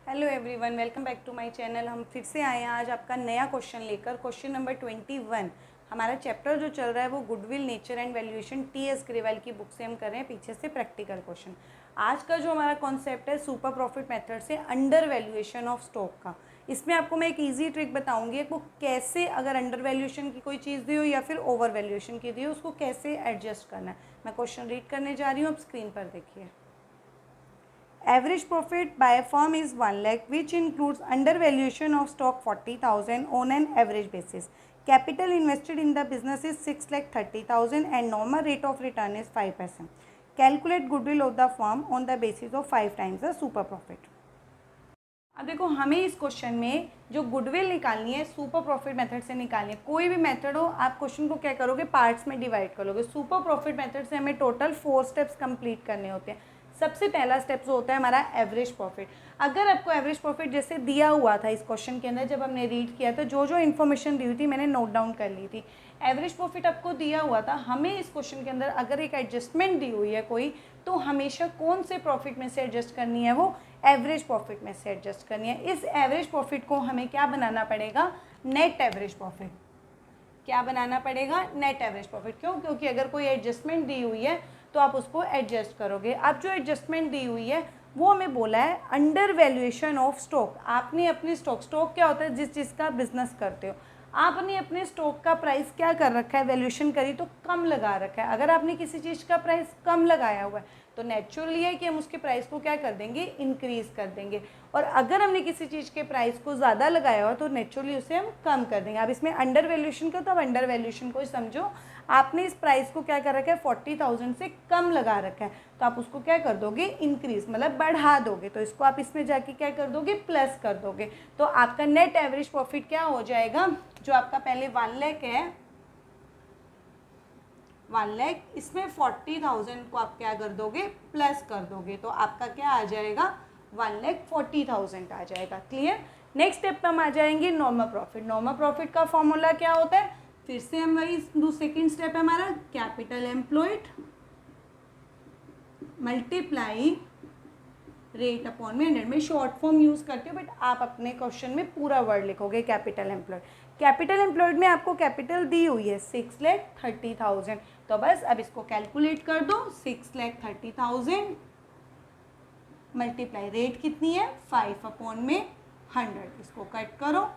Hello everyone, welcome back to my channel. हम फिर से आए हैं आज आपका नया क्वेश्चन लेकर। Question number 21। हमारा चैप्टर जो चल रहा है वो goodwill, nature and valuation, T.S.. Grewal की बुक से हम कर रहे हैं पीछे से प्रैक्टिकल क्वेश्चन। आज का जो हमारा कॉन्सेप्ट है सुपर प्रॉफिट मेथड से अंडर वैल्यूएशन ऑफ स्टॉक का। इसमें आपको मैं एक ईजी ट्रिक बताऊंगी वो कैसे, अगर अंडर वैल्यूएशन की कोई चीज़ दी हो या फिर ओवर वैल्यूएशन की दी हो, उसको कैसे एडजस्ट करना है। मैं क्वेश्चन रीड करने जा रही हूँ, आप स्क्रीन पर देखिए। Average profit by a firm is 1 lakh, which includes undervaluation of stock 40,000 on an average basis. Capital invested in the business is 6 lakh 30,000 and normal rate of return is 5%. Calculate goodwill of the firm on the basis of 5 times the super profit. अब देखो, हमें इस question में जो goodwill निकालनी है super profit method से निकालनी है। कोई भी मेथड हो, आप क्वेश्चन को क्या करोगे, पार्ट्स में डिवाइड करोगे। सुपर प्रॉफिट मेथड से हमें टोटल 4 स्टेप्स कंप्लीट करने होते हैं। सबसे पहला स्टेप जो होता है हमारा एवरेज प्रॉफिट। अगर आपको एवरेज प्रॉफिट जैसे दिया हुआ था इस क्वेश्चन के अंदर, जब हमने रीड किया था, जो जो इन्फॉर्मेशन दी हुई थी मैंने नोट डाउन कर ली थी। एवरेज प्रॉफिट आपको दिया हुआ था। हमें इस क्वेश्चन के अंदर अगर एक एडजस्टमेंट दी हुई है कोई, तो हमेशा कौन से प्रॉफिट में से एडजस्ट करनी है, वो एवरेज प्रॉफिट में से एडजस्ट करनी है। इस एवरेज प्रॉफिट को हमें क्या बनाना पड़ेगा, नेट एवरेज प्रॉफिट। क्या बनाना पड़ेगा, नेट एवरेज प्रॉफिट। क्यों? क्योंकि अगर कोई एडजस्टमेंट दी हुई है तो आप उसको एडजस्ट करोगे। अब जो एडजस्टमेंट दी हुई है वो हमें बोला है अंडर वैल्यूएशन ऑफ स्टॉक। आपने अपनी स्टॉक क्या होता है, जिस चीज़ का बिजनेस करते हो, आपने अपने स्टॉक का प्राइस क्या कर रखा है, वैल्यूएशन करी तो कम लगा रखा है। अगर आपने किसी चीज़ का प्राइस कम लगाया हुआ है तो नेचुरली है कि हम उसके प्राइस को क्या कर देंगे, इंक्रीज़ कर देंगे। और अगर हमने किसी चीज़ के प्राइस को ज़्यादा लगाया हो तो नेचुरली उसे हम कम कर देंगे। अब इसमें अंडर वैल्यूएशन का, तो अब अंडर वैल्यूएशन को समझो। आपने इस प्राइस को क्या कर रखा है, 40,000 से कम लगा रखा है, तो आप उसको क्या कर दोगे, इंक्रीज, मतलब बढ़ा दोगे। तो इसको आप इसमें जाके क्या कर दोगे, प्लस कर दोगे। तो आपका नेट एवरेज प्रॉफिट क्या हो जाएगा, जो आपका पहले 1 लाख है, 1 लाख, इसमें 40,000 को आप क्या कर दोगे, प्लस कर दोगे। तो आपका क्या आ जाएगा, 1,40,000 आ जाएगा। क्लियर। नेक्स्ट स्टेप पे हम आ जाएंगे नॉर्मल प्रॉफिट। नॉर्मल प्रॉफिट का फॉर्मूला क्या होता है, फिर से हम वही सेकेंड स्टेप है हमारा, capital employed multiply rate upon में 100। में शॉर्ट फॉर्म यूज करती हूँ, बट आप अपने क्वेश्चन में पूरा वर्ड लिखोगे कैपिटल एम्प्लॉयड। कैपिटल एम्प्लॉयड में आपको कैपिटल दी हुई है 6,30,000। तो बस अब इसको कैलकुलेट कर दो, 6,30,000 मल्टीप्लाई रेट कितनी है, 5 अपॉन में 100। इसको कट करो,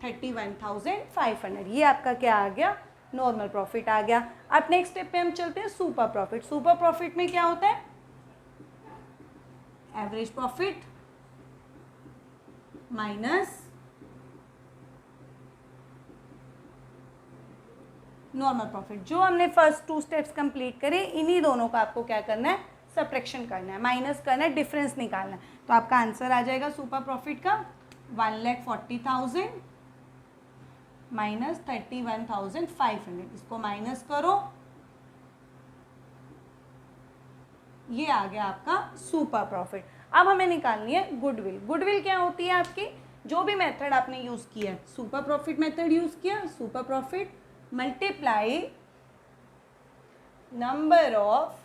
31,500। ये आपका क्या आ गया, नॉर्मल प्रॉफिट आ गया। अब नेक्स्ट स्टेप पे हम चलते हैं सुपर प्रॉफिट। सुपर प्रॉफिट में क्या होता है, average profit minus normal profit. जो हमने फर्स्ट 2 स्टेप्स कंप्लीट करे, इन्हीं दोनों का आपको क्या करना है, सब्ट्रैक्शन करना है, माइनस करना है, डिफरेंस निकालना है। तो आपका आंसर आ जाएगा सुपर प्रॉफिट का 1,40,000 माइनस 31,500। इसको माइनस करो, ये आ गया आपका सुपर प्रॉफिट। अब हमें निकालनी है गुडविल। गुडविल क्या होती है आपकी, जो भी मेथड आपने यूज किया, सुपर प्रॉफिट मेथड यूज किया, super profit multiply number of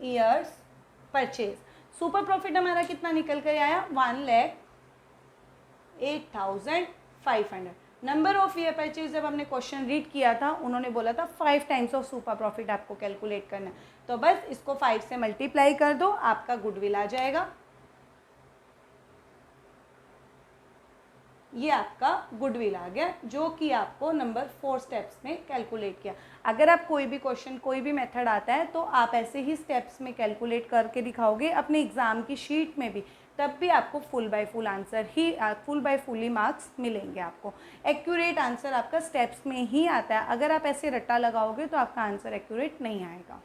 years purchase. Super profit हमारा कितना निकल कर आया, 1,08,500। नंबर ऑफ ईयर परचेज, जब हमने क्वेश्चन रीड किया था उन्होंने बोला था 5 टाइम्स ऑफ सुपर प्रॉफिट आपको कैलकुलेट करना है। तो बस इसको 5 से मल्टीप्लाई कर दो, आपका गुडविल आ जाएगा। ये आपका गुडविल आ गया, जो कि आपको नंबर 4 स्टेप्स में कैलकुलेट किया। अगर आप कोई भी क्वेश्चन, कोई भी मेथड आता है तो आप ऐसे ही स्टेप्स में कैलकुलेट करके दिखाओगे अपने एग्जाम की शीट में भी, तब भी आपको फुल बाय फुल आंसर ही, फुल बाय फुली मार्क्स मिलेंगे। आपको एक्यूरेट आंसर आपका स्टेप्स में ही आता है। अगर आप ऐसे रट्टा लगाओगे तो आपका आंसर एक्यूरेट नहीं आएगा।